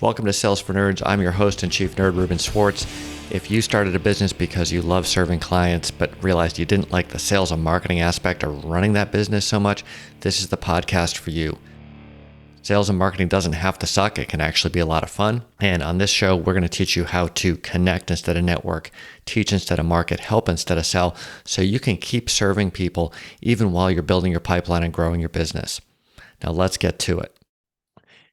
Welcome to Sales for Nerds. I'm your host and chief nerd, Ruben Swartz. If you started a business because you love serving clients but realized you didn't like the sales and marketing aspect of running that business so much, this is the podcast for you. Sales and marketing doesn't have to suck. It can actually be a lot of fun. And on this show, we're going to teach you how to connect instead of network, teach instead of market, help instead of sell, so you can keep serving people even while you're building your pipeline and growing your business. Now let's get to it.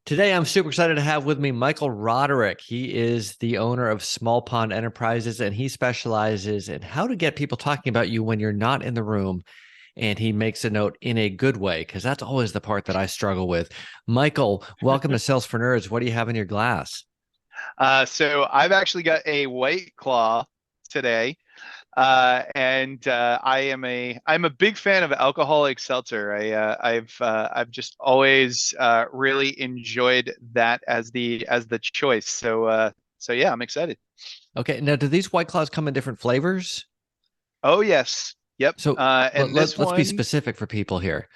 Today, I'm super excited to have with me Michael Roderick. He is the owner of Small Pond Enterprises, and he specializes in how to get people talking about you when you're not in the room. And he makes a note in a good way, because that's always the part that I struggle with. Michael, welcome to Sales for Nerds. What do you have in your glass? So I've actually got a White Claw today, and I'm a big fan of alcoholic seltzer. I've just always really enjoyed that as the choice. So yeah, I'm excited. Okay, now do these White Claws come in different flavors? Oh yes, yep. So And this let's be one, specific for people here.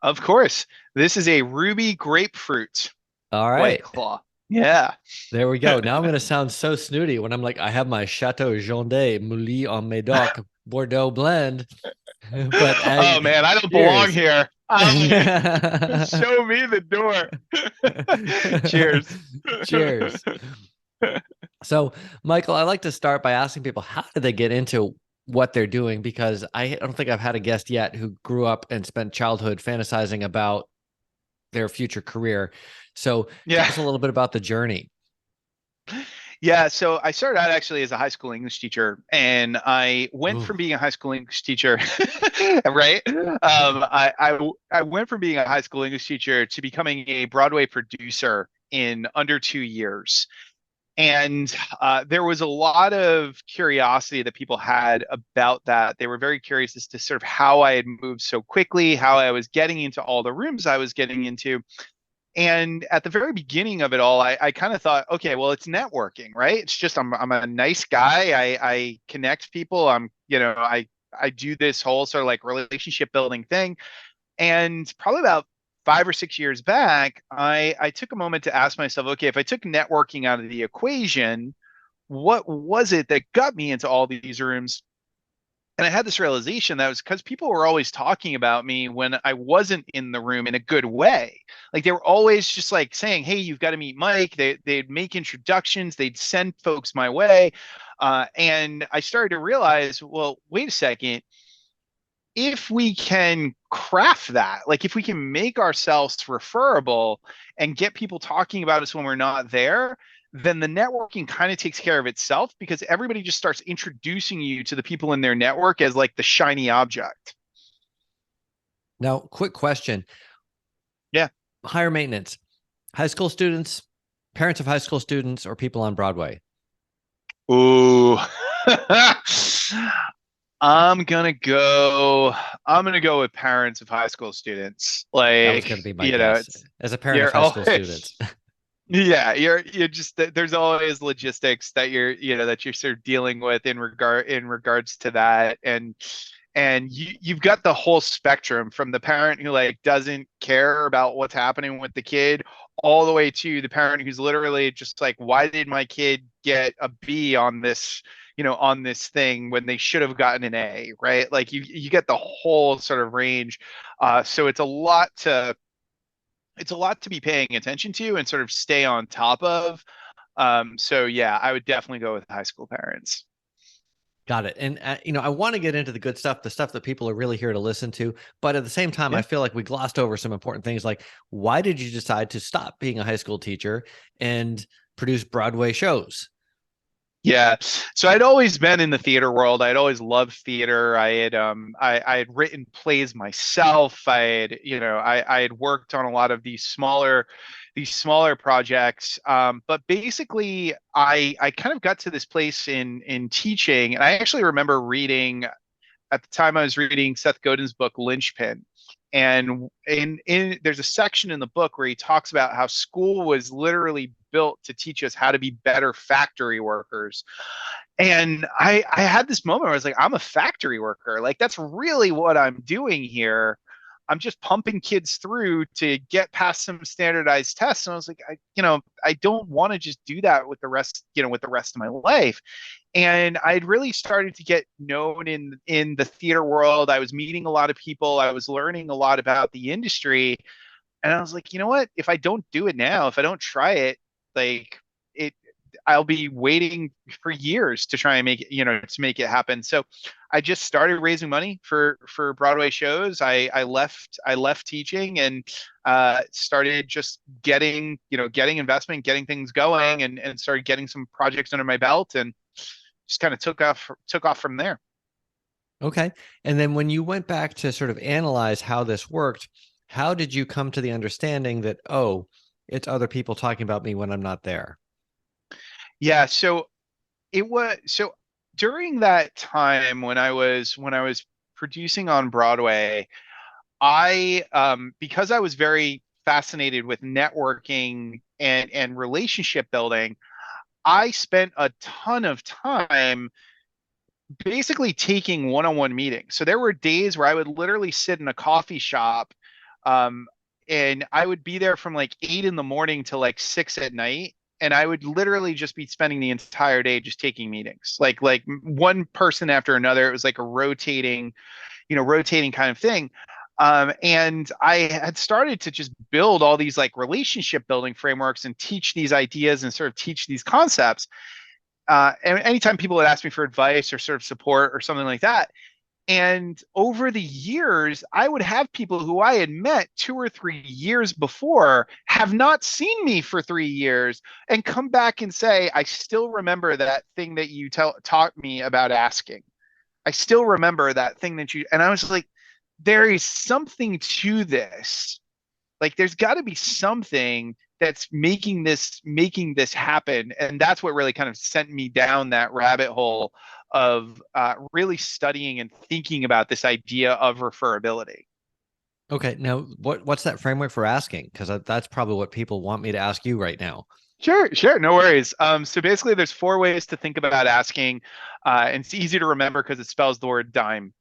of course, this is a ruby grapefruit All White right. Claw. Yeah. There we go. Now I'm going to sound so snooty when I'm like, I have my Chateau Jondé Mouly en Médoc Bordeaux blend. But Oh man, I don't belong cheers. here. Show me the door. Cheers. Cheers. So, Michael, I like to start by asking people, how did they get into what they're doing? Because I don't think I've had a guest yet who grew up and spent childhood fantasizing about their future career. So tell Yeah. us a little bit about the journey. Yeah, so I started out actually as a high school English teacher, and I went Ooh. from being a high school English teacher, right? I went from being a high school English teacher to becoming a Broadway producer in under 2 years. And there was a lot of curiosity that people had about that. They were very curious as to sort of how I had moved so quickly, how I was getting into all the rooms I was getting into. And at the very beginning of it all, I kind of thought, okay, well, it's networking, right? It's just I'm a nice guy. I connect people. I do this whole sort of like relationship building thing. And probably about 5 or 6 years back, I took a moment to ask myself, okay, if I took networking out of the equation, what was it that got me into all these rooms? And I had this realization that was because people were always talking about me when I wasn't in the room in a good way. Like they were always just like saying, "Hey, you've got to meet Mike." They'd make introductions, they'd send folks my way, and I started to realize, well, wait a second. If we can craft that, like if we can make ourselves referable and get people talking about us when we're not there, then the networking kind of takes care of itself because everybody just starts introducing you to the people in their network as like the shiny object. Now, quick question. Yeah. Higher maintenance, high school students, parents of high school students, or people on Broadway? Ooh. I'm gonna go. I'm gonna go with parents of high school students. That was going to be my guess. It's As a parent of you're high school always students. yeah, you're just there's always logistics that you're sort of dealing with in regards to that, and you've got the whole spectrum from the parent who like doesn't care about what's happening with the kid all the way to the parent who's literally just like, why did my kid get a B on this, on this thing when they should have gotten an A, right? Like you get the whole sort of range. So it's a lot to be paying attention to and sort of stay on top of. So yeah, I would definitely go with high school parents. Got it. And, I want to get into the good stuff, the stuff that people are really here to listen to. But at the same time, Yeah. I feel like we glossed over some important things like, why did you decide to stop being a high school teacher and produce Broadway shows? Yeah. So I'd always been in the theater world. I'd always loved theater. I had written plays myself. I had worked on a lot of these smaller projects. But basically I kind of got to this place in teaching, and I actually remember reading at the time I was reading Seth Godin's book Lynchpin. And in there's a section in the book where he talks about how school was literally built to teach us how to be better factory workers. And I had this moment where I was like, I'm a factory worker. Like that's really what I'm doing here. I'm just pumping kids through to get past some standardized tests. And I was like, I don't want to just do that with the rest, with the rest of my life. And I'd really started to get known in the theater world. I was meeting a lot of people. I was learning a lot about the industry. And I was like, you know what? If I don't do it now, if I don't try it, like it, I'll be waiting for years to try and make it, to make it happen. So I just started raising money for Broadway shows. I left teaching and started just getting investment, getting things going, and started getting some projects under my belt, and just kind of took off from there. Okay. And then when you went back to sort of analyze how this worked, how did you come to the understanding that, oh, it's other people talking about me when I'm not there? Yeah, so during that time when I was producing on Broadway, I because I was very fascinated with networking and relationship building, I spent a ton of time basically taking one-on-one meetings. So there were days where I would literally sit in a coffee shop, um, and I would be there from like 8 in the morning to like 6 at night. And I would literally just be spending the entire day just taking meetings, like one person after another. It was like a rotating kind of thing. And I had started to just build all these like relationship building frameworks and teach these ideas and sort of teach these concepts. And anytime people would ask me for advice or sort of support or something like that. And over the years, I would have people who I had met 2 or 3 years before have not seen me for 3 years and come back and say, I still remember that thing that you taught me about asking. I still remember that thing and I was like, there is something to this. Like there's got to be something that's making this happen, and that's what really kind of sent me down that rabbit hole of really studying and thinking about this idea of referrability. Okay. Now, what's that framework for asking? Because that's probably what people want me to ask you right now. Sure, no worries. So basically, there's 4 ways to think about asking, and it's easy to remember because it spells the word dime.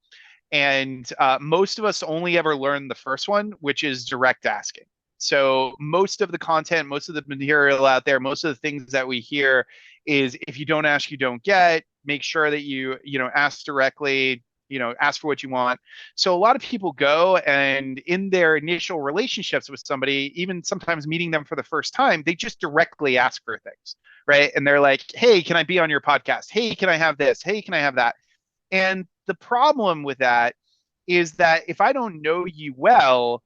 And most of us only ever learn the first one, which is direct asking. So most of the content, most of the material out there, most of the things that we hear is if you don't ask, you don't get. Make sure that you ask directly, ask for what you want. So a lot of people go and in their initial relationships with somebody, even sometimes meeting them for the first time, they just directly ask for things, right? And they're like, hey, can I be on your podcast? Hey, can I have this? Hey, can I have that? And the problem with that is that if I don't know you well,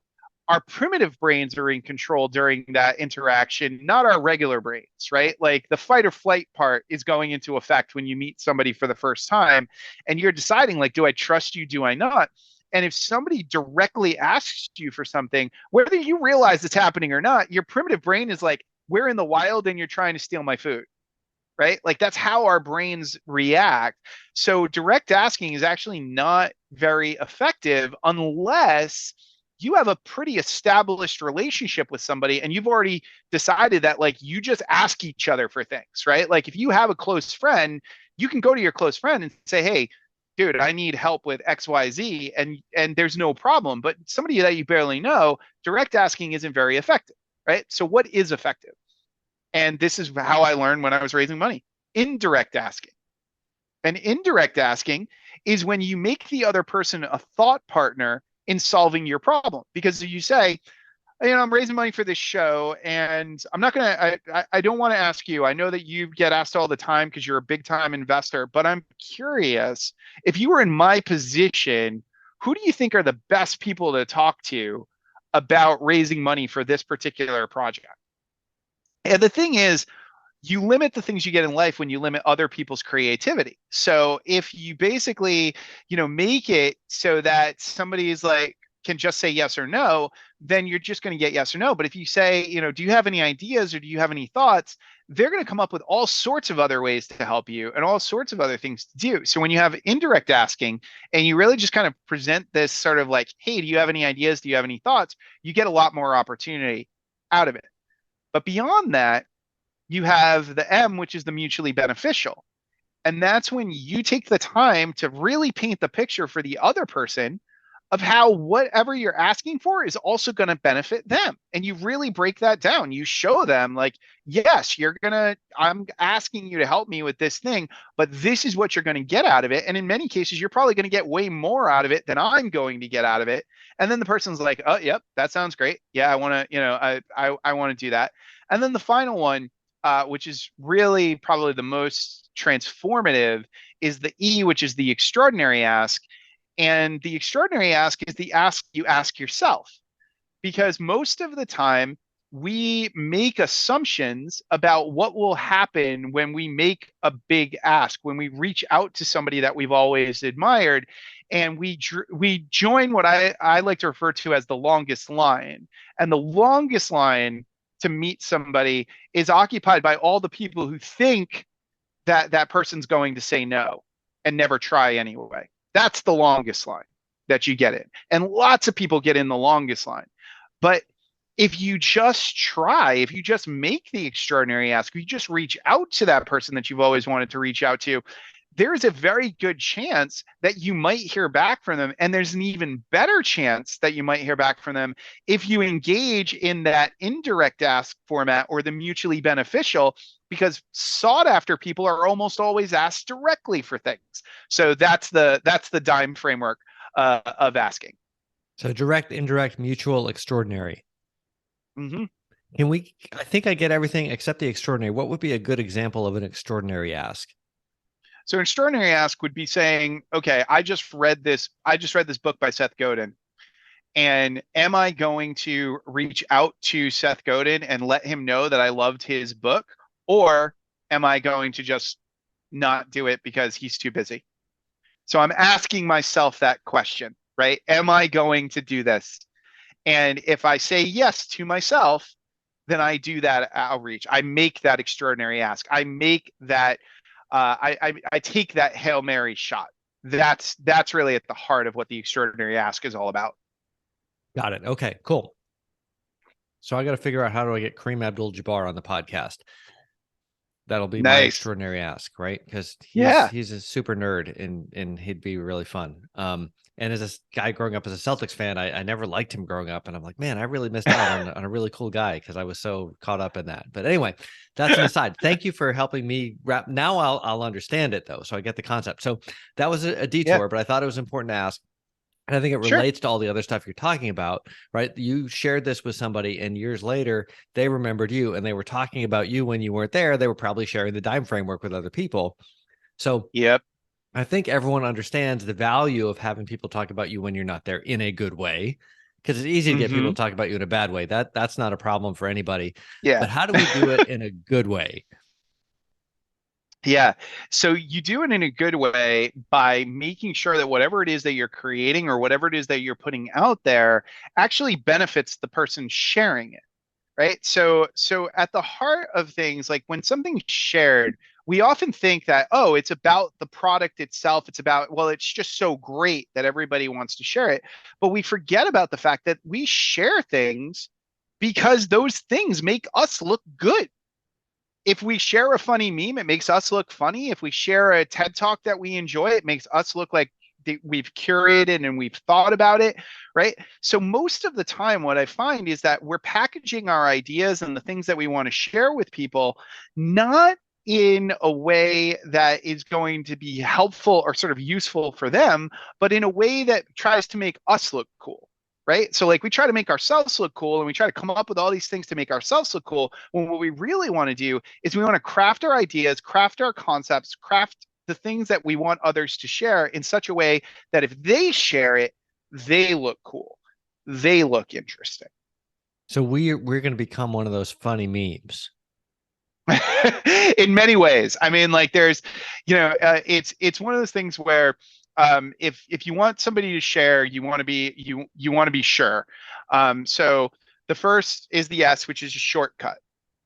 our primitive brains are in control during that interaction, not our regular brains, right? Like the fight or flight part is going into effect when you meet somebody for the first time and you're deciding, like, do I trust you? Do I not? And if somebody directly asks you for something, whether you realize it's happening or not, your primitive brain is like, we're in the wild and you're trying to steal my food, right? Like that's how our brains react. So direct asking is actually not very effective unless you have a pretty established relationship with somebody and you've already decided that like you just ask each other for things, right? Like if you have a close friend, you can go to your close friend and say, hey, dude, I need help with XYZ, and there's no problem. But somebody that you barely know, direct asking isn't very effective, right? So what is effective? And this is how I learned when I was raising money: indirect asking. And indirect asking is when you make the other person a thought partner in solving your problem. Because you say, I'm raising money for this show, and I'm not going to, I don't want to ask you. I know that you get asked all the time because you're a big time investor, but I'm curious if you were in my position, who do you think are the best people to talk to about raising money for this particular project? And the thing is, you limit the things you get in life when you limit other people's creativity. So if you basically, make it so that somebody is like, can just say yes or no, then you're just going to get yes or no. But if you say, do you have any ideas or do you have any thoughts? They're going to come up with all sorts of other ways to help you and all sorts of other things to do. So when you have indirect asking and you really just kind of present this sort of like, hey, do you have any ideas? Do you have any thoughts? You get a lot more opportunity out of it. But beyond that, you have the M, which is the mutually beneficial. And that's when you take the time to really paint the picture for the other person of how whatever you're asking for is also going to benefit them. And you really break that down. You show them, like, yes, I'm asking you to help me with this thing, but this is what you're going to get out of it. And in many cases, you're probably going to get way more out of it than I'm going to get out of it. And then the person's like, oh, yep, that sounds great. Yeah, I want to, I want to do that. And then the final one, which is really probably the most transformative, is the E, which is the extraordinary ask. And the extraordinary ask is the ask you ask yourself. Because most of the time, we make assumptions about what will happen when we make a big ask, when we reach out to somebody that we've always admired, and we join what I like to refer to as the longest line. And the longest line to meet somebody is occupied by all the people who think that that person's going to say no and never try anyway. That's the longest line that you get in. And lots of people get in the longest line. But if you just try, if you just make the extraordinary ask, if you just reach out to that person that you've always wanted to reach out to, there's a very good chance that you might hear back from them. And there's an even better chance that you might hear back from them if you engage in that indirect ask format or the mutually beneficial, because sought after people are almost always asked directly for things. So that's the DIME framework of asking. So direct, indirect, mutual, extraordinary. Mm-hmm. I think I get everything except the extraordinary. What would be a good example of an extraordinary ask? So an extraordinary ask would be saying, okay, I just read this book by Seth Godin. And am I going to reach out to Seth Godin and let him know that I loved his book? Or am I going to just not do it because he's too busy? So I'm asking myself that question, right? Am I going to do this? And if I say yes to myself, then I do that outreach. I make that extraordinary ask. I make that, I take that Hail Mary shot. That's really at the heart of what the extraordinary ask is all about. Got it. Okay, cool. So I got to figure out, how do I get Kareem Abdul-Jabbar on the podcast? That'll be my Nice. extraordinary ask, right? Because Yeah. he's a super nerd, and he'd be really fun. And as a guy growing up as a Celtics fan, I never liked him growing up, and I'm like, man, I really missed out on a really cool guy because I was so caught up in that. But anyway, that's an aside. Thank you for helping me wrap. Now I'll understand it though, so I get the concept. So that was a Yeah. detour, but I thought it was important to ask. And I think it Sure. relates to all the other stuff you're talking about, right? You shared this with somebody, and years later, they remembered you, and they were talking about you when you weren't there. They were probably sharing the DIME framework with other people. So Yep. I think everyone understands the value of having people talk about you when you're not there in a good way, because it's easy to get people Mm-hmm. to talk about you in a bad way. That's not a problem for anybody. Yeah. But how do we do it in a good way? Yeah. So you do it in a good way by making sure that whatever it is that you're creating or whatever it is that you're putting out there actually benefits the person sharing it. Right. So at the heart of things, like when something's shared, we often think that, oh, it's about the product itself. It's about, well, it's just so great that everybody wants to share it. But we forget about the fact that we share things because those things make us look good. If we share a funny meme, it makes us look funny. If we share a TED talk that we enjoy, it makes us look like we've curated and we've thought about it, right? So most of the time, what I find is that we're packaging our ideas and the things that we want to share with people, not in a way that is going to be helpful or sort of useful for them, but in a way that tries to make us look cool. Right. So like we try to make ourselves look cool and we try to come up with all these things to make ourselves look cool. When what we really want to do is we want to craft our ideas, craft our concepts, craft the things that we want others to share in such a way that if they share it, they look cool. They look interesting. So we're going to become one of those funny memes. In many ways. I mean, like there's, it's one of those things where if you want somebody to share, you want to be you want to be sure. So the first is the S, which is a shortcut.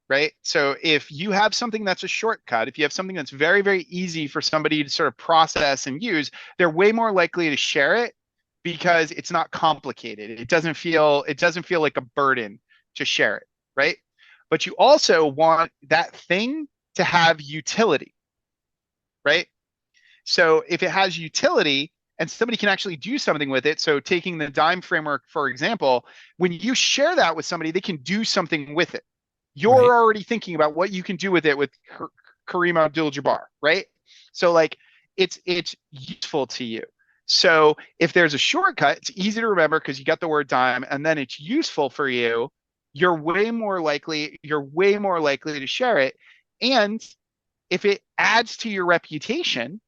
Right. So if you have something that's a shortcut, if you have something that's very, very easy for somebody to sort of process and use, they're way more likely to share it because it's not complicated. It doesn't feel like a burden to share it. Right. But you also want that thing to have utility. Right. So if it has utility, and somebody can actually do something with it. So taking the dime framework, for example, when you share that with somebody, they can do something with it. You're Right. already thinking about what you can do with it with Kareem Abdul-Jabbar, right? So like it's useful to you. So if there's a shortcut, it's easy to remember because you got the word dime, and then it's useful for you. You're way more likely to share it. And if it adds to your reputation,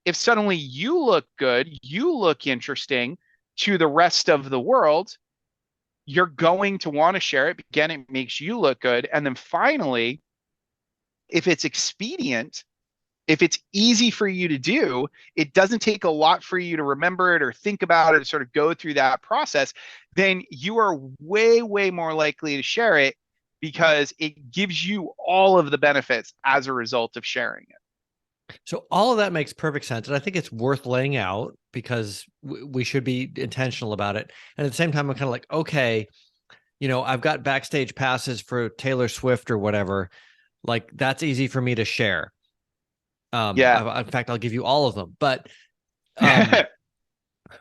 if suddenly you look good, you look interesting to the rest of the world, you're going to want to share it. Again, it makes you look good. And then finally, if it's expedient, if it's easy for you to do, it doesn't take a lot for you to remember it or think about it or sort of go through that process, then you are way, way more likely to share it because it gives you all of the benefits as a result of sharing it. So all of that makes perfect sense. And I think it's worth laying out because we should be intentional about it. And at the same time, I'm kind of like, okay, I've got backstage passes for Taylor Swift or whatever. Like that's easy for me to share. Yeah. In fact, I'll give you all of them. Um,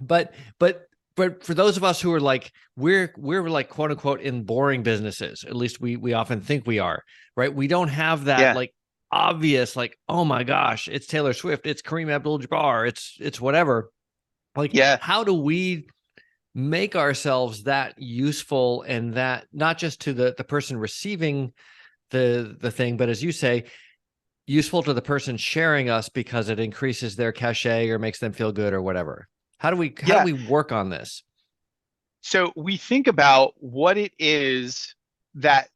but, but, but for those of us who are like, we're like quote unquote in boring businesses, at least we often think we are, right? We don't have that Yeah. like obvious, like, oh my gosh, it's Taylor Swift, it's Kareem Abdul-Jabbar, it's whatever. Like, Yeah. how do we make ourselves that useful and that not just to the person receiving the thing, but as you say, useful to the person sharing us because it increases their cachet or makes them feel good or whatever. How do Yeah. we work on this? So we think about what it is that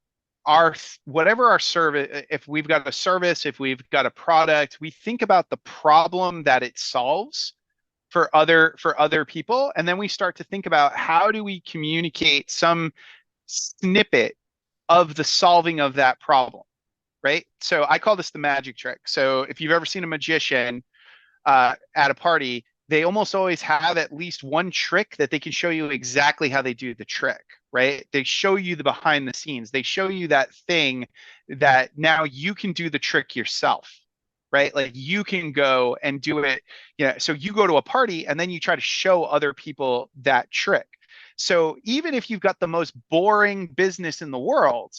our whatever our service, if we've got a service, if we've got a product, we think about the problem that it solves for other people, and then we start to think about how do we communicate some snippet of the solving of that problem, right? So I call this the magic trick. So if you've ever seen a magician at a party, they almost always have at least one trick that they can show you exactly how they do the trick, right? They show you the behind the scenes. They show you that thing that now you can do the trick yourself, right? Like you can go and do it. So you go to a party and then you try to show other people that trick. So even if you've got the most boring business in the world,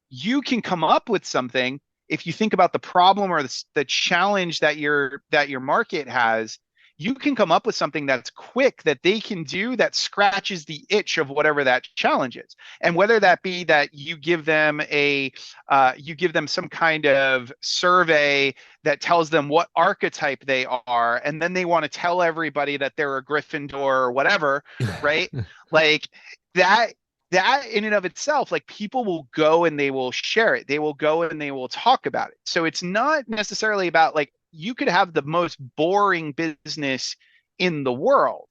you can come up with something if you think about the problem or the challenge that your market has. You can come up with something that's quick that they can do that scratches the itch of whatever that challenge is, and whether that be that you give them some kind of survey that tells them what archetype they are, and then they want to tell everybody that they're a Gryffindor or whatever, right? Like that that in and of itself, like people will go and they will share it. They will go and they will talk about it. So it's not necessarily about like you could have the most boring business in the world.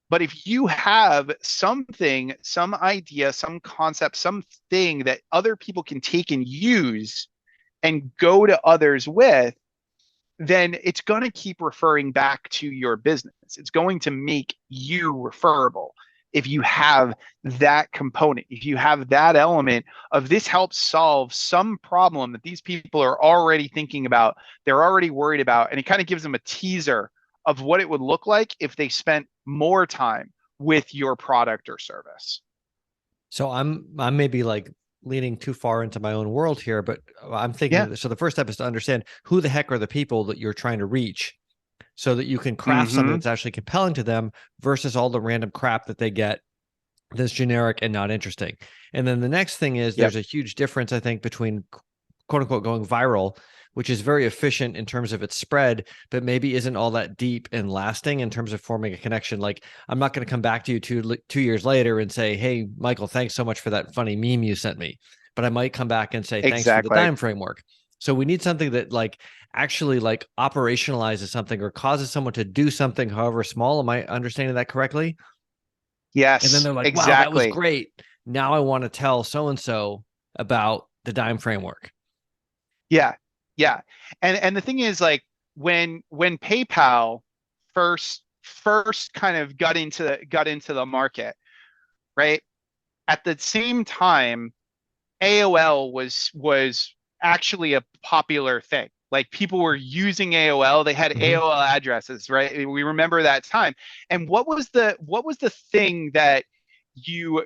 But if you have something, some idea, some concept, something that other people can take and use and go to others with, then it's going to keep referring back to your business. It's going to make you referable if you have that component, if you have that element of this helps solve some problem that these people are already thinking about, they're already worried about, and it kind of gives them a teaser of what it would look like if they spent more time with your product or service. So I'm maybe like leaning too far into my own world here, but I'm Yeah. thinking so the first step is to understand who the heck are the people that you're trying to reach so that you can craft something Mm-hmm. that's actually compelling to them versus all the random crap that they get that's generic and not interesting. And then the next thing is Yep. there's a huge difference, I think, between quote unquote going viral, which is very efficient in terms of its spread, but maybe isn't all that deep and lasting in terms of forming a connection. Like I'm not going to come back to you 2 years later and say, "Hey, Michael, thanks so much for that funny meme you sent me," but I might come back and say, "Thanks for the Exactly. dime framework." So we need something that like actually like operationalizes something or causes someone to do something, however small. Am I understanding that correctly? And then Yes, they're like, wow, that was exactly. great. Now I want to tell so and so about the dime framework. Yeah, yeah. And the thing is, like when PayPal first kind of got into the market, right? At the same time, AOL was actually a popular thing. Like people were using AOL, they had Hmm. AOL addresses, right? We remember that time. And what was the thing that you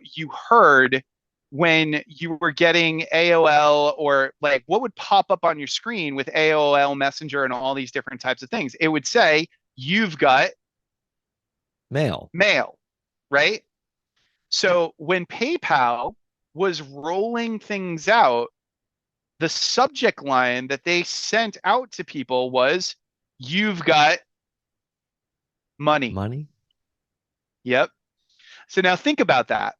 heard when you were getting AOL, or like what would pop up on your screen with AOL Messenger and all these different types of things? It would say, "You've got Mail. mail," right? So when PayPal was rolling things out, the subject line that they sent out to people was, "You've got money." Money. Yep. So now think about that,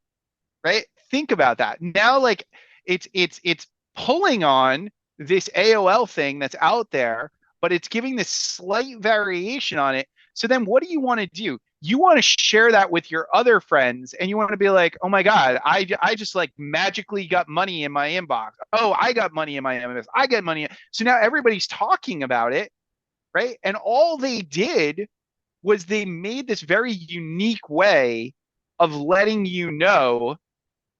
right? Think about that. Now, like it's pulling on this AOL thing that's out there, but it's giving this slight variation on it. So then what do you want to do? You want to share that with your other friends, and you want to be like, "Oh my God, I just like magically got money in my inbox. Oh, I got money in my MMS. I get money." So now everybody's talking about it, right? And all they did was they made this very unique way of letting you know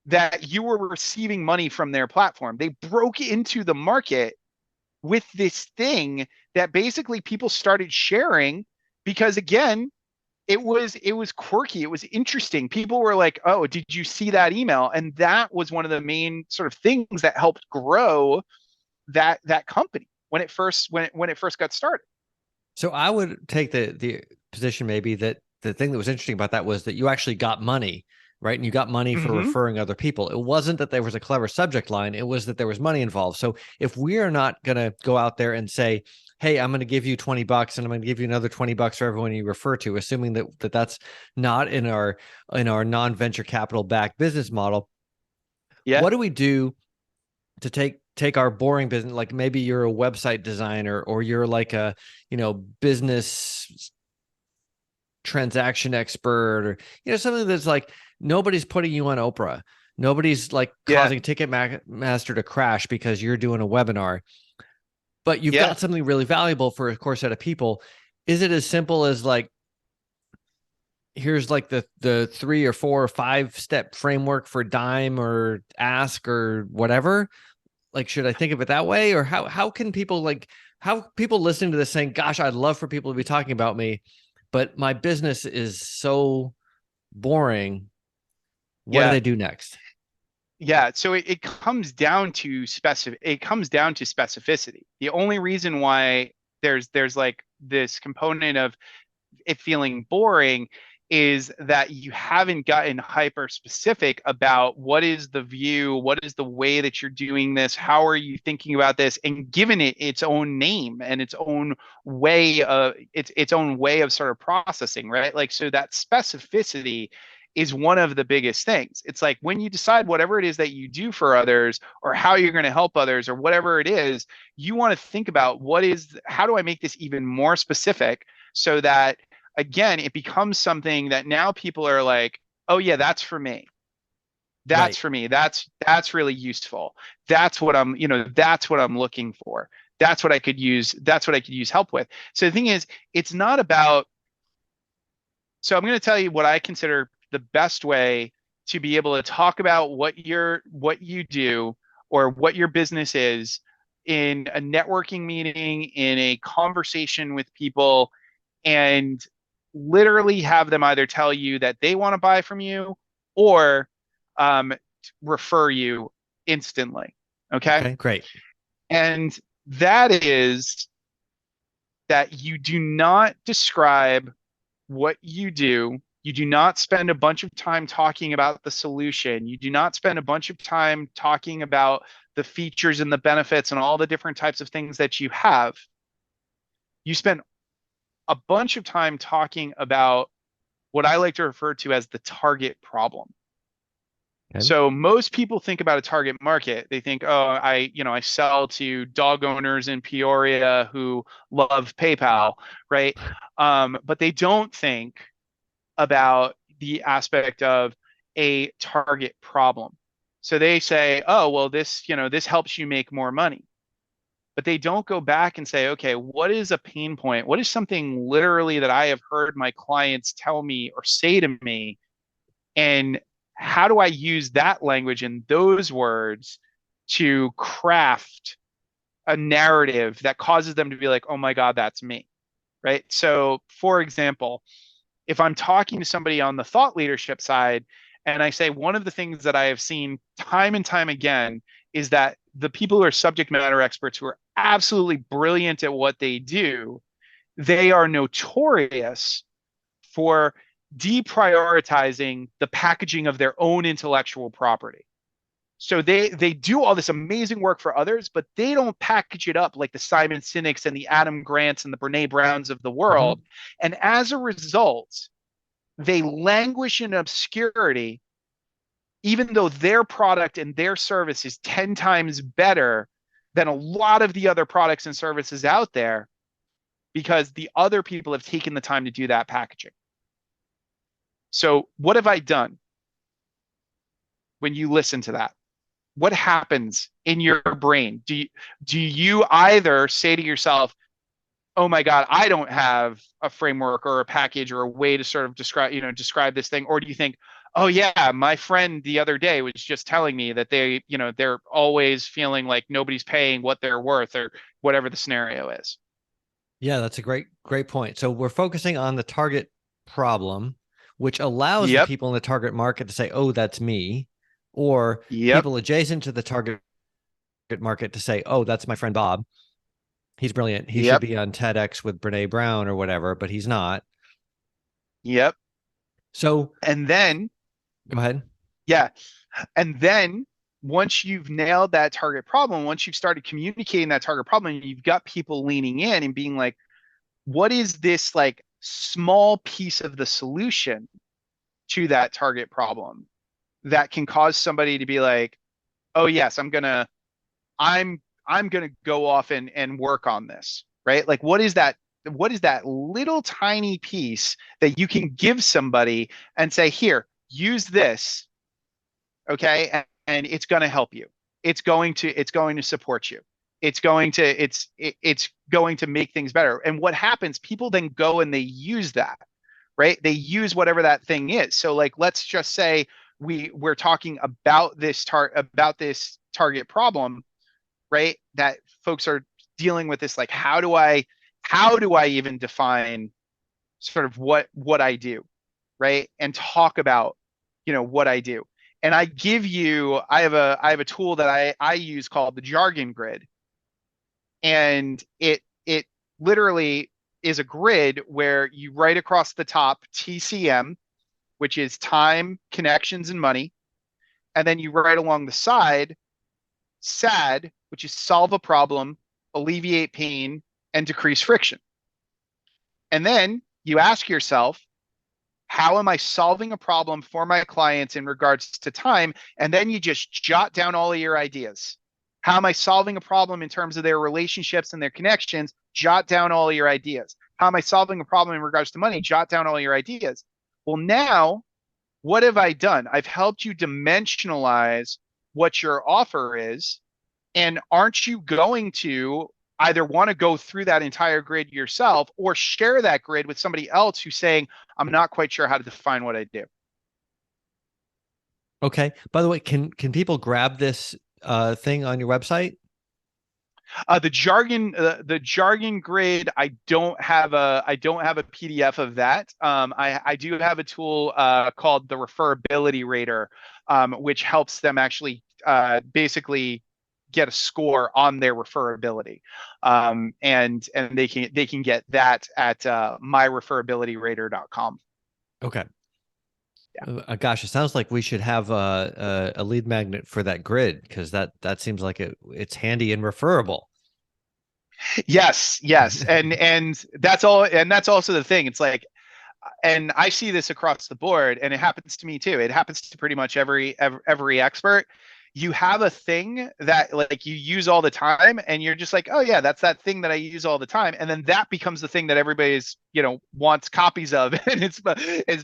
that you were receiving money from their platform. They broke into the market with this thing that basically people started sharing because, again, it was quirky, it was interesting. People were like, "Oh, did you see that email?" And that was one of the main sort of things that helped grow that company when it first got started. So I would take the position maybe that the thing that was interesting about that was that you actually got money, right? And you got money for Mm-hmm. referring other people. It wasn't that there was a clever subject line, it was that there was money involved. So if we are not going to go out there and say, "Hey, I'm going to give you $20 and I'm going to give you another $20 for everyone you refer to," assuming that's not in our non-venture capital backed business model, Yeah. what do we do to take our boring business? Like maybe you're a website designer, or you're like a business transaction expert, or something that's like nobody's putting you on Oprah, nobody's like Yeah. causing Ticketmaster to crash because you're doing a webinar, but you've Yeah. got something really valuable for a core set of people. Is it as simple as like, here's like the 3 or 4 or 5 step framework for dime or ask or whatever? Like, should I think of it that way? Or how can people, like, how people listening to this saying, "Gosh, I'd love for people to be talking about me, but my business is so boring." What do Yeah. they do next? Yeah, so it comes down to specificity. The only reason why there's like this component of it feeling boring is that you haven't gotten hyper specific about what is the view, what is the way that you're doing this, how are you thinking about this, and given it its own name and its own way of sort of processing, right? Like, so that specificity is one of the biggest things. It's like when you decide whatever it is that you do for others or how you're going to help others or whatever it is, you want to think about how do I make this even more specific so that, again, it becomes something that now people are like, "Oh yeah, that's for me. That's Right. for me. That's really useful. That's what I'm looking for. That's what I could use. That's what I could use help with." So the thing is, it's not about. So I'm going to tell you what I consider the best way to be able to talk about what you do or what your business is in a networking meeting, in a conversation with people, and literally have them either tell you that they want to buy from you or um, refer you instantly. Okay. Okay, great. And that is that you do not describe what you do. You do not spend a bunch of time talking about the solution. You do not spend a bunch of time talking about the features and the benefits and all the different types of things that you have. You spend a bunch of time talking about what I like to refer to as the target problem. Okay. So most people think about a target market. They think, "Oh, I sell to dog owners in Peoria who love PayPal," right? But they don't think about the aspect of a target problem. So they say, "Oh, well, this helps you make more money." But they don't go back and say, "Okay, what is a pain point? What is something literally that I have heard my clients tell me or say to me? And how do I use that language and those words to craft a narrative that causes them to be like, oh my God, that's me. Right. So, for example, if I'm talking to somebody on the thought leadership side and I say one of the things that I have seen time and time again is that the people who are subject matter experts who are absolutely brilliant at what they do, they are notorious for deprioritizing the packaging of their own intellectual property. So they do all this amazing work for others, but they don't package it up like the Simon Sineks and the Adam Grants and the Brene Browns of the Mm-hmm. world. And as a result, they languish in obscurity, even though their product and their service is 10 times better than a lot of the other products and services out there because the other people have taken the time to do that packaging. So, what have I done when you listen to that? What happens in your brain? Do you either say to yourself, oh my God, I don't have a framework or a package or a way to sort of describe this thing? Or do you think, oh yeah, my friend the other day was just telling me that they're always feeling like nobody's paying what they're worth or whatever the scenario is. Yeah, that's a great point. So we're focusing on the target problem, which allows the Yep. people in the target market to say, "Oh, that's me," or Yep. people adjacent to the target market to say, "Oh, that's my friend Bob. He's brilliant. He should Yep. be on TEDx with Brene Brown or whatever," but he's not. Yep. So And then, go ahead. yeah. And then once you've nailed that target problem, once you've started communicating that target problem, and you've got people leaning in and being like, what is this like small piece of the solution to that target problem that can cause somebody to be like, oh yes, I'm I'm gonna go off and work on this, right? Like what is that little tiny piece that you can give somebody and say, here, use this, okay? And it's gonna help you. It's going to support you. It's going to make things better. And what happens, people then go and they use that, right? They use whatever that thing is. So like let's just say we're talking about about this target problem, right? That folks are dealing with this like how do I even define sort of what I do, right? And talk about, what I do. And I have a tool that I use called the jargon grid. And it literally is a grid where you write across the top TCM, which is time, connections, and money. And then you write along the side SAD, which is solve a problem, alleviate pain, and decrease friction. And then you ask yourself, how am I solving a problem for my clients in regards to time? And then you just jot down all of your ideas. How am I solving a problem in terms of their relationships and their connections? Jot down all of your ideas. How am I solving a problem in regards to money? Jot down all your ideas. Well, now what have I done? I've helped you dimensionalize what your offer is. And aren't you going to either want to go through that entire grid yourself or share that grid with somebody else who's saying, I'm not quite sure how to define what I do? Okay. By the way, can people grab this thing on your website? The jargon grid. I don't have a PDF of that. I do have a tool called the referrability rater, which helps them actually basically get a score on their referrability, and they can get that at myreferabilityrater.com. Okay. Yeah. Gosh, it sounds like we should have a lead magnet for that grid because that seems like it's handy and referable. Yes, yes, and that's all, and that's also the thing. It's like, and I see this across the board, and it happens to me too. It happens to pretty much every expert. You have a thing that like you use all the time, and you're just like, oh yeah, that's that thing that I use all the time, and then that becomes the thing that everybody's wants copies of, and it's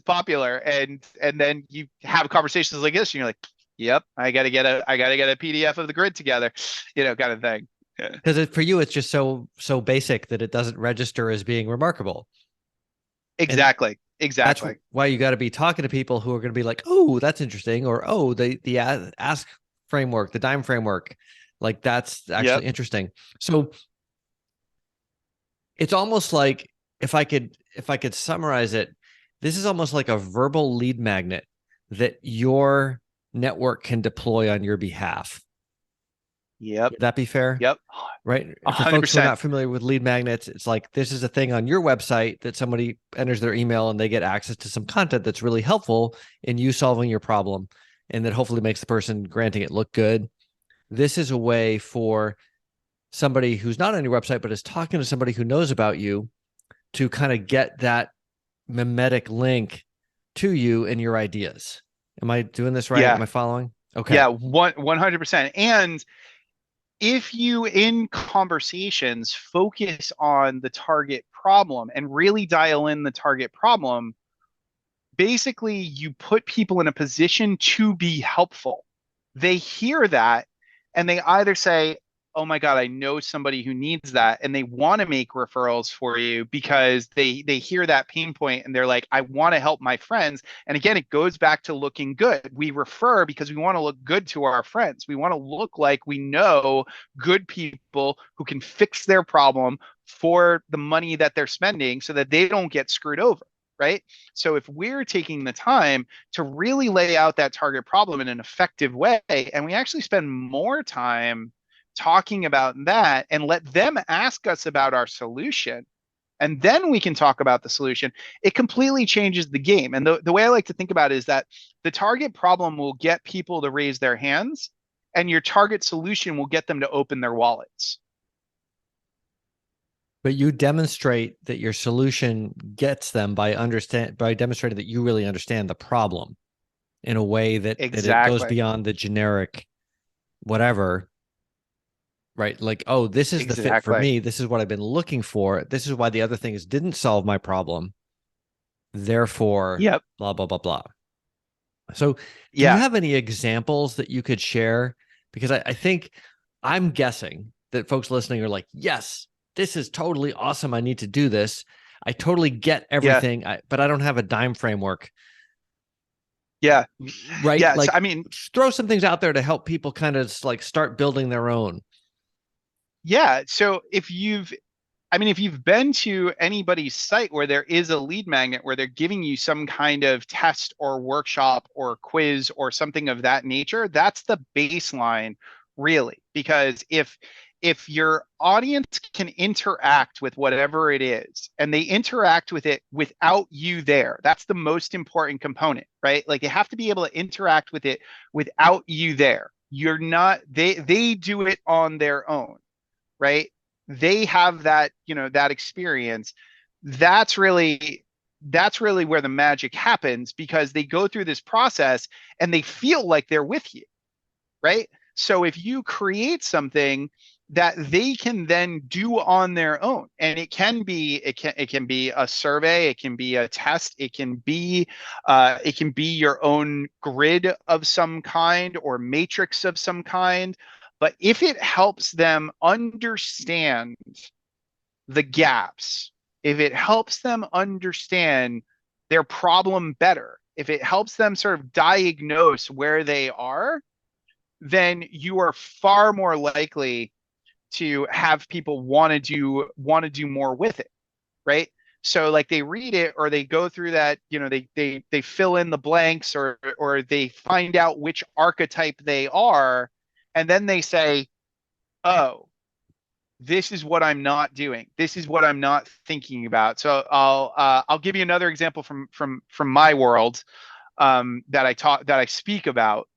popular, and then you have conversations like this, and you're like, yep, I gotta get a PDF of the grid together, kind of thing. Because for you, it's just so basic that it doesn't register as being remarkable. And Exactly. that's Exactly. why you got to be talking to people who are going to be like, oh, that's interesting, or oh, the ask framework, the dime framework. Like that's actually Yep. interesting. So it's almost like if I could summarize it, this is almost like a verbal lead magnet that your network can deploy on your behalf. Yep. Would that be fair? Yep. Right. A And for hundred folks who are percent. not familiar with lead magnets, it's like this is a thing on your website that somebody enters their email and they get access to some content that's really helpful in you solving your problem and that hopefully makes the person granting it look good. This is a way for somebody who's not on your website but is talking to somebody who knows about you to kind of get that mimetic link to you and your ideas. Am I doing this right? Am Yeah. I following? Okay. Yeah. 100%. And if you in conversations focus on the target problem and really dial in the target problem, basically you put people in a position to be helpful. They hear that and they either say, "Oh my God, I know somebody who needs that," and they want to make referrals for you because they hear that pain point and they're like, "I want to help my friends." And again, it goes back to looking good. We refer because we want to look good to our friends. We want to look like we know good people who can fix their problem for the money that they're spending so that they don't get screwed over, right? So if we're taking the time to really lay out that target problem in an effective way, and we actually spend more time talking about that and let them ask us about our solution, and then we can talk about the solution, it completely changes the game. And the way I like to think about it is that the target problem will get people to raise their hands, and your target solution will get them to open their wallets. But you demonstrate that your solution gets them by demonstrating that you really understand the problem in a way that it goes Exactly. beyond the generic whatever, right? Like, oh, this is the fit for Exactly. me. This is what I've been looking for. This is why the other things didn't solve my problem. Therefore, Yep. blah, blah, blah, blah. So, do you Yeah. have any examples that you could share? Because I think I'm guessing that folks listening are like, yes, this is totally awesome. I need to do this. I totally get Yeah. everything, but I don't have a dime framework, Yeah. right? Yeah. So, I Like, mean, throw some things out there to help people kind of like start building their own. yeah. So if you've been to anybody's site where there is a lead magnet where they're giving you some kind of test or workshop or quiz or something of that nature, that's the baseline, really. Because if your audience can interact with whatever it is and they interact with it without you there, that's the most important component, right? Like they have to be able to interact with it without you there. You're not, they do it on their own, right? They have that, that experience. That's really that's really where the magic happens because they go through this process and they feel like they're with you, right? So if you create something that they can then do on their own, and it can be a survey, it can be a test, it can be your own grid of some kind or matrix of some kind. But if it helps them understand the gaps, if it helps them understand their problem better, if it helps them sort of diagnose where they are, then you are far more likely to have people want to do more with it, right? So like they read it or they go through that, they fill in the blanks or they find out which archetype they are, and then they say, "Oh, this is what I'm not doing. This is what I'm not thinking about." So I'll give you another example from my world, that I speak about.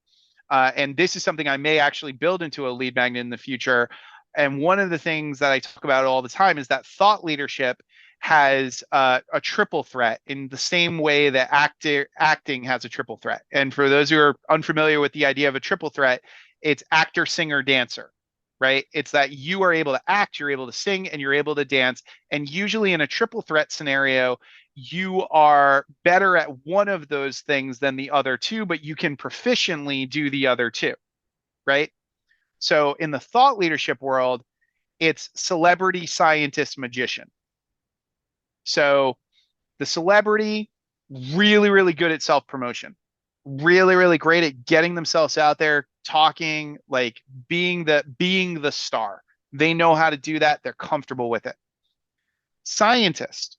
And this is something I may actually build into a lead magnet in the future. And one of the things that I talk about all the time is that thought leadership has a triple threat in the same way that acting has a triple threat. And for those who are unfamiliar with the idea of a triple threat, it's actor, singer, dancer, right? It's that you are able to act, you're able to sing, and you're able to dance. And usually in a triple threat scenario, you are better at one of those things than the other two, but you can proficiently do the other two, right? So in the thought leadership world, it's celebrity, scientist, magician. So the celebrity, really, really good at self promotion. really, really great at getting themselves out there, talking, like being the star. They know how to do that. They're comfortable with it. Scientists,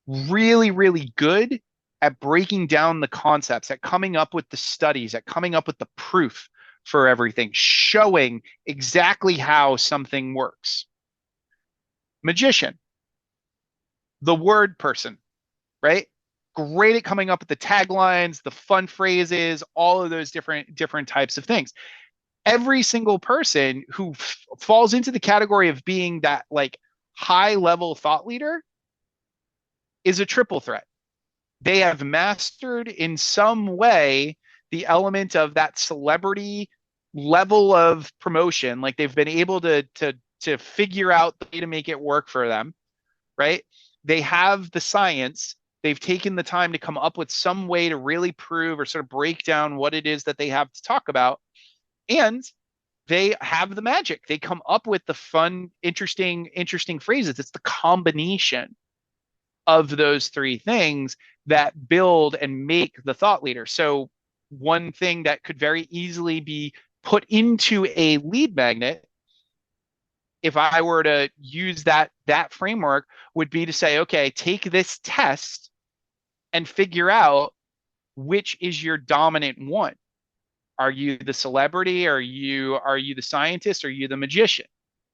really, really good at breaking down the concepts, at coming up with the studies, at coming up with the proof for everything, showing exactly how something works. Magician, the word person, right? Great at coming up with the taglines, the fun phrases, all of those different types of things. Every single person who falls into the category of being that like high level thought leader is a triple threat. They have mastered in some way the element of that celebrity level of promotion. Like they've been able to figure out the way to make it work for them, right? They have the science. They've taken the time to come up with some way to really prove or sort of break down what it is that they have to talk about. And they have the magic. They come up with the fun, interesting phrases. It's the combination of those three things that build and make the thought leader. So one thing that could very easily be put into a lead magnet, if I were to use that framework, would be to say, okay, take this test and figure out which is your dominant one. Are you the celebrity? Are you the scientist? Are you the magician?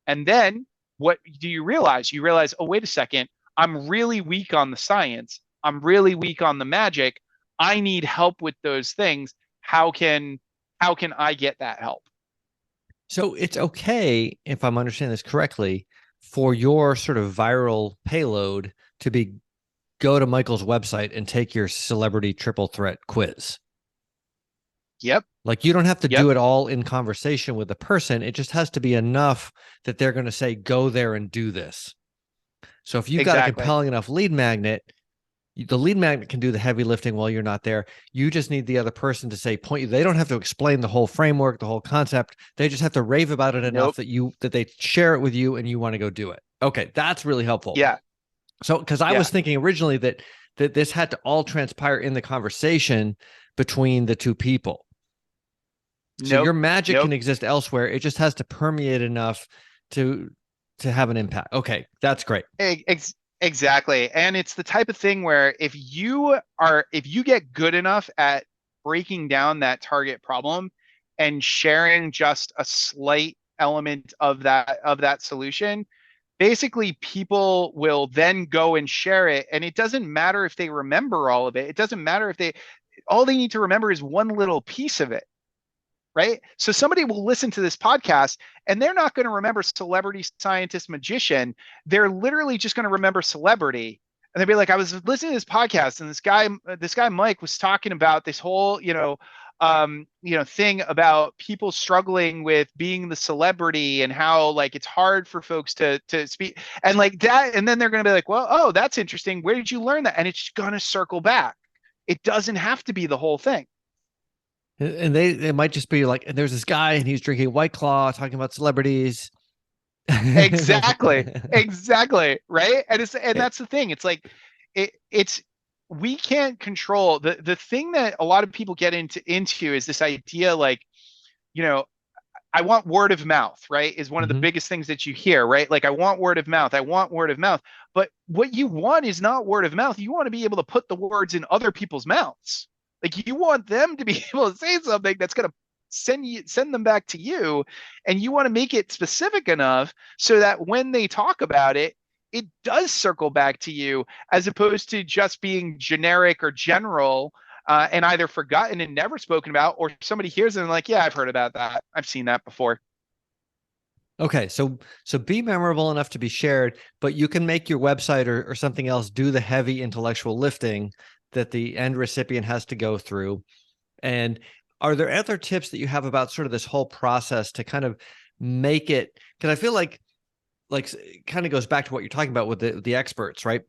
And then what do you realize? You realize, oh, wait a second, I'm really weak on the science. I'm really weak on the magic. I need help with those things. How can I get that help? So it's okay, if I'm understanding this correctly, for your sort of viral payload to be go to Michael's website and take your celebrity triple threat quiz. Yep. Like you don't have to Yep. do it all in conversation with the person. It just has to be enough that they're going to say, go there and do this. So if you've got a Exactly. compelling enough lead magnet, the lead magnet can do the heavy lifting while you're not there. You just need the other person to say, point you. They don't have to explain the whole framework, the whole concept. They just have to rave about it enough Nope. that they share it with you and you want to go do it. Okay, that's really helpful. Yeah. So, because I was Yeah. thinking originally that this had to all transpire in the conversation between the two people. So Nope. your magic Nope. can exist elsewhere. It just has to permeate enough to to have an impact. Okay, that's great. Ex- exactly. And it's the type of thing where if you get good enough at breaking down that target problem and sharing just a slight element of that solution, basically people will then go and share it. And it doesn't matter if they remember all of it. It doesn't matter if they all they need to remember is one little piece of it, right? So somebody will listen to this podcast and they're not going to remember celebrity, scientist, magician. They're literally just going to remember celebrity. And they'll be like, I was listening to this podcast and this guy Mike was talking about this whole, thing about people struggling with being the celebrity and how like it's hard for folks to speak and like that. And then they're going to be like, well, oh, that's interesting. Where did you learn that? And it's going to circle back. It doesn't have to be the whole thing. And they might just be like, there's this guy and he's drinking White Claw, talking about celebrities. Exactly. Exactly. Right. And that's the thing. It's like it's we can't control the thing that a lot of people get into is this idea like, you know, I want word of mouth, right? Is one of the Mhm. biggest things that you hear, right? Like I want word of mouth. I want word of mouth. But what you want is not word of mouth. You want to be able to put the words in other people's mouths. Like you want them to be able to say something that's going to send them back to you, and you want to make it specific enough so that when they talk about it, it does circle back to you as opposed to just being generic or general, and either forgotten and never spoken about, or somebody hears it and like, yeah, I've heard about that. I've seen that before. Okay, so be memorable enough to be shared, but you can make your website or something else do the heavy intellectual lifting that the end recipient has to go through. And are there other tips that you have about sort of this whole process to kind of make it? Because I feel like it kind of goes back to what you're talking about with the experts, right?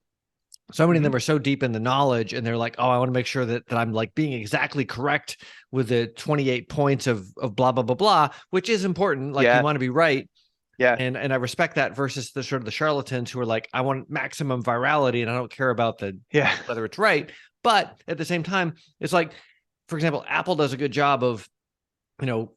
So many of Mm-hmm. them are so deep in the knowledge and they're like, oh, I want to make sure that I'm like being exactly correct with the 28 points of blah, blah, blah, blah, which is important. Like you Yeah. want to be right. Yeah. And I respect that versus the sort of the charlatans who are like, I want maximum virality and I don't care about the Yeah. whether it's right. But at the same time, it's like for example, Apple does a good job of,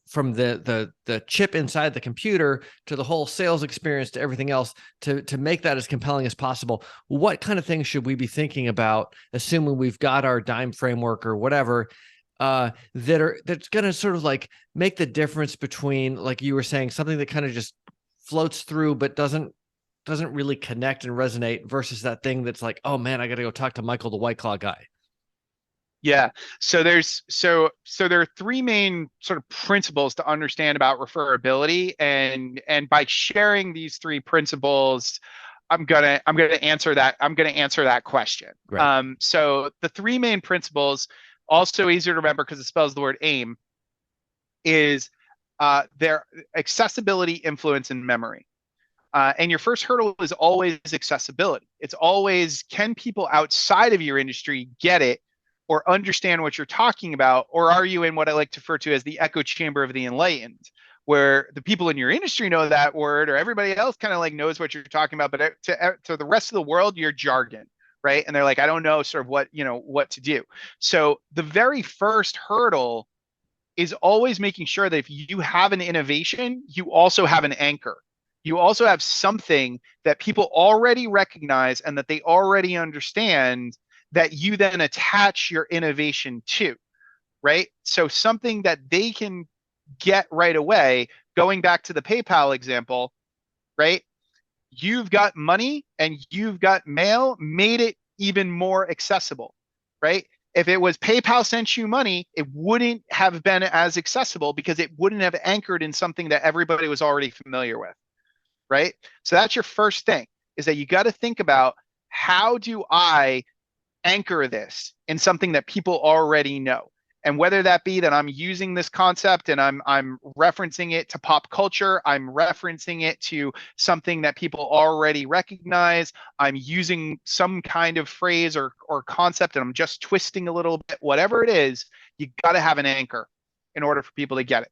from the chip inside the computer to the whole sales experience to everything else, to make that as compelling as possible. What kind of things should we be thinking about, assuming we've got our dime framework or whatever, that's going to sort of like make the difference between, like you were saying, something that kind of just floats through but doesn't really connect and resonate, versus that thing that's like, oh man, I got to go talk to Michael, the White Claw guy. Yeah. So there are three main sort of principles to understand about referability, and by sharing these three principles, I'm gonna answer that question. Right. So the three main principles, also easier to remember because it spells the word aim, is their accessibility, influence, and memory. And your first hurdle is always accessibility. It's always, can people outside of your industry get it or understand what you're talking about? Or are you in what I like to refer to as the echo chamber of the enlightened, where the people in your industry know that word, or everybody else kind of like knows what you're talking about, but to the rest of the world, you're jargon, right? And they're like, I don't know sort of what to do. So the very first hurdle is always making sure that if you have an innovation, you also have an anchor. You also have something that people already recognize and that they already understand, that you then attach your innovation to, right? So something that they can get right away, going back to the PayPal example, right? You've got money and you've got mail, made it even more accessible, right? If it was PayPal sent you money, it wouldn't have been as accessible because it wouldn't have anchored in something that everybody was already familiar with, right? So that's your first thing, is that you got to think about, how do I anchor this in something that people already know? And whether that be that I'm using this concept and I'm referencing it to pop culture, I'm referencing it to something that people already recognize, I'm using some kind of phrase or concept and I'm just twisting a little bit, whatever it is, you got to have an anchor in order for people to get it.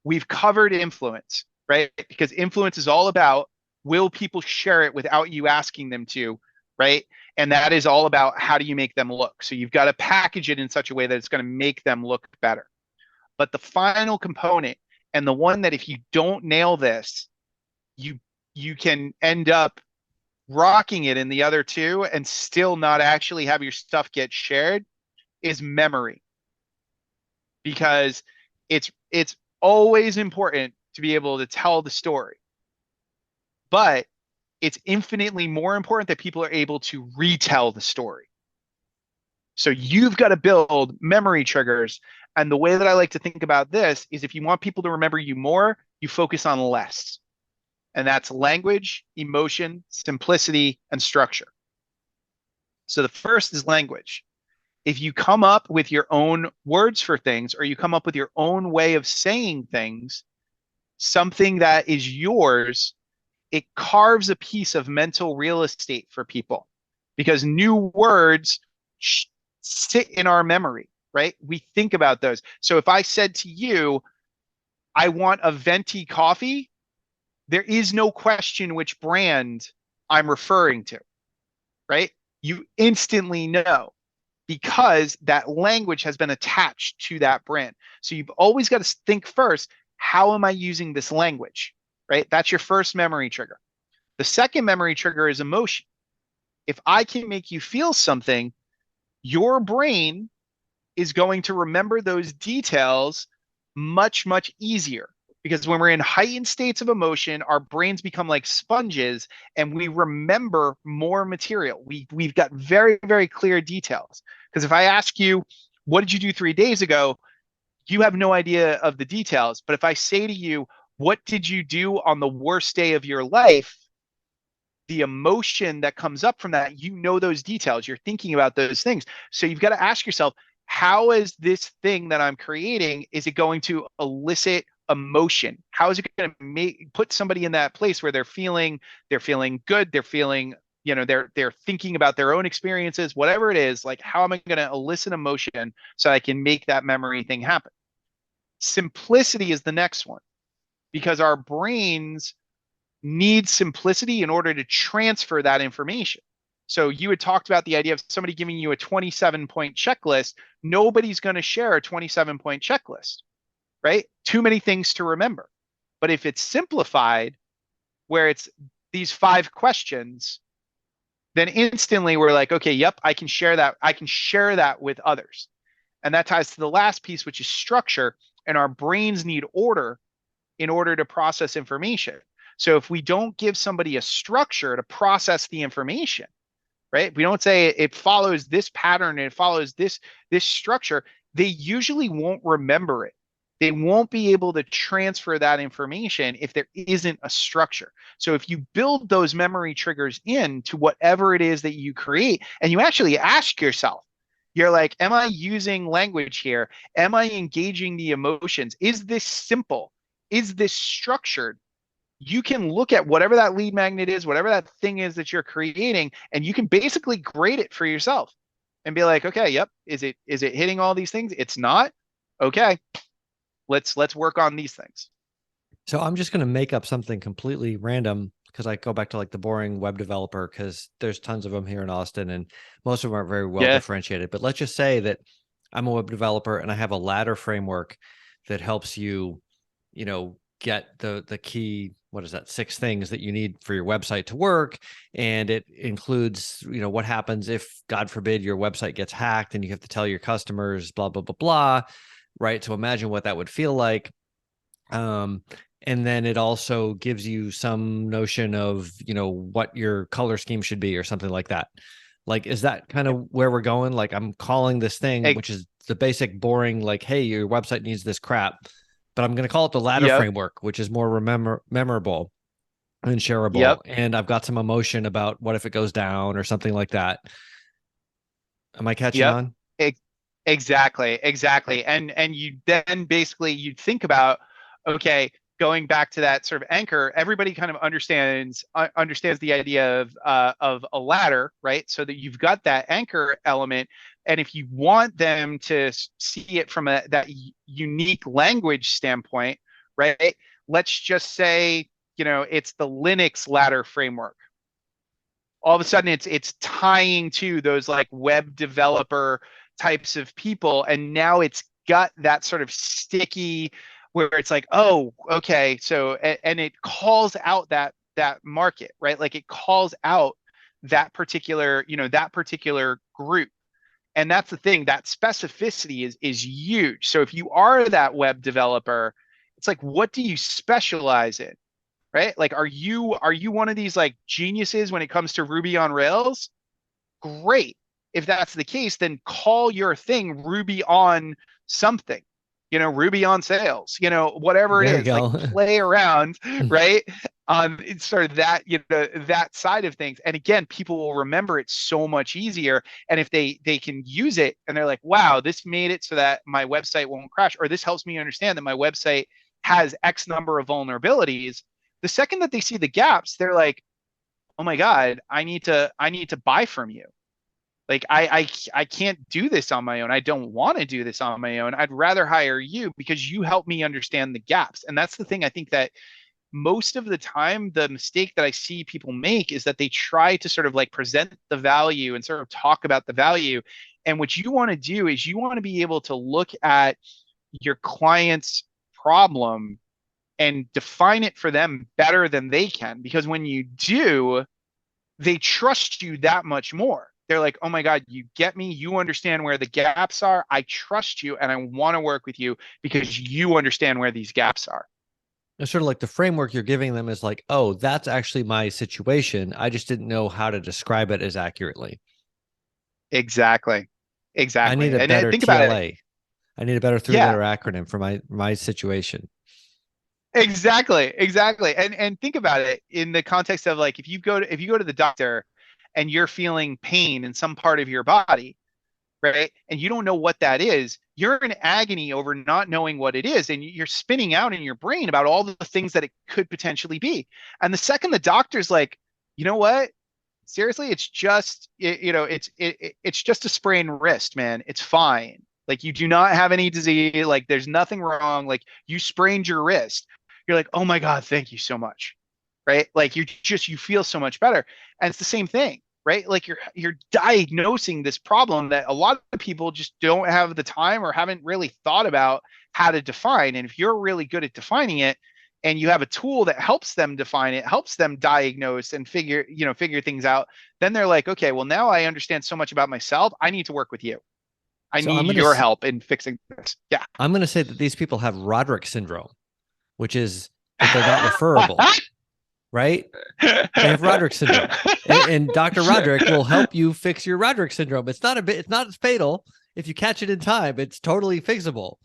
We've covered influence, right? Because influence is all about, will people share it without you asking them to, right? And that is all about, how do you make them look? So you've got to package it in such a way that it's going to make them look better. But the final component, and the one that if you don't nail this, you you can end up rocking it in the other two and still not actually have your stuff get shared, is memory. Because it's always important to be able to tell the story, but it's infinitely more important that people are able to retell the story. So you've got to build memory triggers. And the way that I like to think about this is, if you want people to remember you more, you focus on less. And that's language, emotion, simplicity, and structure. So the first is language. If you come up with your own words for things, or you come up with your own way of saying things, something that is yours, it carves a piece of mental real estate for people, because new words sit in our memory, right? We think about those. So if I said to you, I want a venti coffee, there is no question which brand I'm referring to, right? You instantly know, because that language has been attached to that brand. So you've always got to think first, how am I using this language, right? That's your first memory trigger. The second memory trigger is emotion. If I can make you feel something, your brain is going to remember those details much, much easier. Because when we're in heightened states of emotion, our brains become like sponges and we remember more material. We've got very, very clear details. Because if I ask you, what did you do 3 days ago? You have no idea of the details. But if I say to you, what did you do on the worst day of your life? The emotion that comes up from that, you know those details. You're thinking about those things. So you've got to ask yourself, how is this thing that I'm creating, is it going to elicit emotion? How is it going to put somebody in that place where they're feeling good, they're feeling, they're thinking about their own experiences, whatever it is, like, how am I going to elicit emotion so I can make that memory thing happen? Simplicity is the next one, because our brains need simplicity in order to transfer that information. So you had talked about the idea of somebody giving you a 27-point checklist. Nobody's going to share a 27-point checklist, right? Too many things to remember. But if it's simplified, where it's these 5 questions, then instantly we're like, okay, yep, I can share that. I can share that with others. And that ties to the last piece, which is structure. And our brains need order in order to process information. So if we don't give somebody a structure to process the information, right? We don't say it follows this pattern and it follows this structure, they usually won't remember it. They won't be able to transfer that information if there isn't a structure. So if you build those memory triggers into whatever it is that you create, and you actually ask yourself, you're like, am I using language here? Am I engaging the emotions? Is this simple? Is this structured? You can look at whatever that lead magnet is, whatever that thing is that you're creating, and you can basically grade it for yourself and be like, okay, yep, is it hitting all these things? It's not. Okay, let's work on these things. So I'm just going to make up something completely random because I go back to like the boring web developer because there's tons of them here in Austin and most of them aren't very well Yeah. differentiated. But let's just say that I'm a web developer and I have a ladder framework that helps you, get the key, what is that, 6 things that you need for your website to work. And it includes, what happens if, God forbid, your website gets hacked and you have to tell your customers, blah, blah, blah, blah. Right. So imagine what that would feel like. And then it also gives you some notion of, what your color scheme should be or something like that. Like, is that kind of where we're going? Like, I'm calling this thing, which is the basic boring, like, hey, your website needs this crap, but I'm going to call it the ladder Yep. framework, which is more memorable and shareable. Yep. And I've got some emotion about what if it goes down or something like that. Am I catching Yep. on? Exactly. And you then basically you think about, okay, going back to that sort of anchor, everybody kind of understands the idea of a ladder, right? So that you've got that anchor element, and if you want them to see it from that unique language standpoint, right? Let's just say, it's the Linux ladder framework. All of a sudden it's tying to those like web developer types of people, and now it's got that sort of sticky where it's like, oh, okay, so and it calls out that market, right? Like it calls out that particular that particular group. And that's the thing, that specificity is huge. So if you are that web developer, it's like, what do you specialize in? Right? Like, are you one of these like geniuses when it comes to Ruby on Rails? Great. If that's the case, then call your thing Ruby on something, Ruby on sales, whatever it There you is, like go. play around, right? It's sort of that, that side of things. And again, people will remember it so much easier. And if they can use it and they're like, wow, this made it so that my website won't crash, or this helps me understand that my website has X number of vulnerabilities. The second that they see the gaps, they're like, oh my God, I need to buy from you. Like I can't do this on my own. I don't want to do this on my own. I'd rather hire you because you help me understand the gaps. And that's the thing, I think that most of the time the mistake that I see people make is that they try to sort of like present the value and sort of talk about the value. And what you want to do is you want to be able to look at your client's problem and define it for them better than they can. Because when you do, they trust you that much more. They're like, oh my God, you get me. You understand where the gaps are. I trust you and I want to work with you because you understand where these gaps are. It's sort of like the framework you're giving them is like, oh, that's actually my situation. I just didn't know how to describe it as accurately. Exactly. I need Exactly. a And better think about it. TLA. I need a better Yeah, three-letter acronym for my situation. exactly. And think about it in the context of like if you go to the doctor and you're feeling pain in some part of your body, right? And you don't know what that is, you're in agony over not knowing what it is. And you're spinning out in your brain about all the things that it could potentially be. And the second the doctor's like, you know what? Seriously, it's just, it's just a sprained wrist, man. It's fine. Like you do not have any disease. Like there's nothing wrong. Like you sprained your wrist. You're like, oh my God, thank you so much. Right? Like you feel so much better. And it's the same thing. right? Like you're diagnosing this problem that a lot of people just don't have the time or haven't really thought about how to define. And if you're really good at defining it and you have a tool that helps them define it, helps them diagnose and figure things out, then they're like, okay, well, now I understand so much about myself. I need to work with you. I So need your help in fixing this. Yeah. I'm gonna say that these people have Roderick syndrome, which is that they're not referable, right? They have Roderick syndrome, and Dr. Roderick will help you fix your Roderick syndrome. It's not as fatal if you catch it in time. It's totally fixable.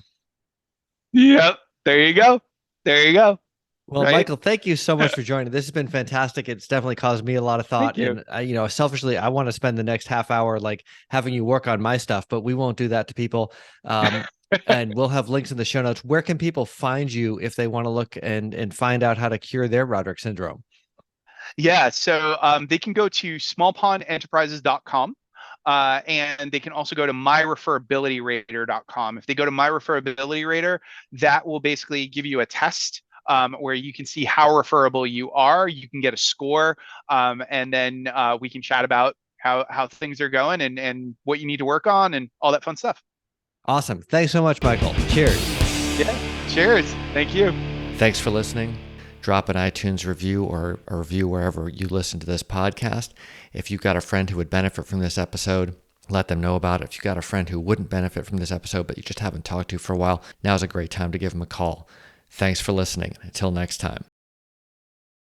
Yep. There you go. There you go. Well, Right. Michael, thank you so much for joining. This has been fantastic. It's definitely caused me a lot of thought. Thank you. And selfishly, I want to spend the next half hour like having you work on my stuff, but we won't do that to people. And we'll have links in the show notes. Where can people find you if they want to look and find out how to cure their Roderick syndrome? Yeah, so they can go to smallpondenterprises.com. And they can also go to myreferabilityrater.com. If they go to myreferabilityrater, that will basically give you a test where you can see how referable you are. You can get a score, and then we can chat about how things are going and what you need to work on and all that fun stuff. Awesome. Thanks so much, Michael. Cheers. Yeah, cheers. Thank you. Thanks for listening. Drop an iTunes review or a review wherever you listen to this podcast. If you've got a friend who would benefit from this episode, let them know about it. If you've got a friend who wouldn't benefit from this episode, but you just haven't talked to for a while, now's a great time to give them a call. Thanks for listening. Until next time.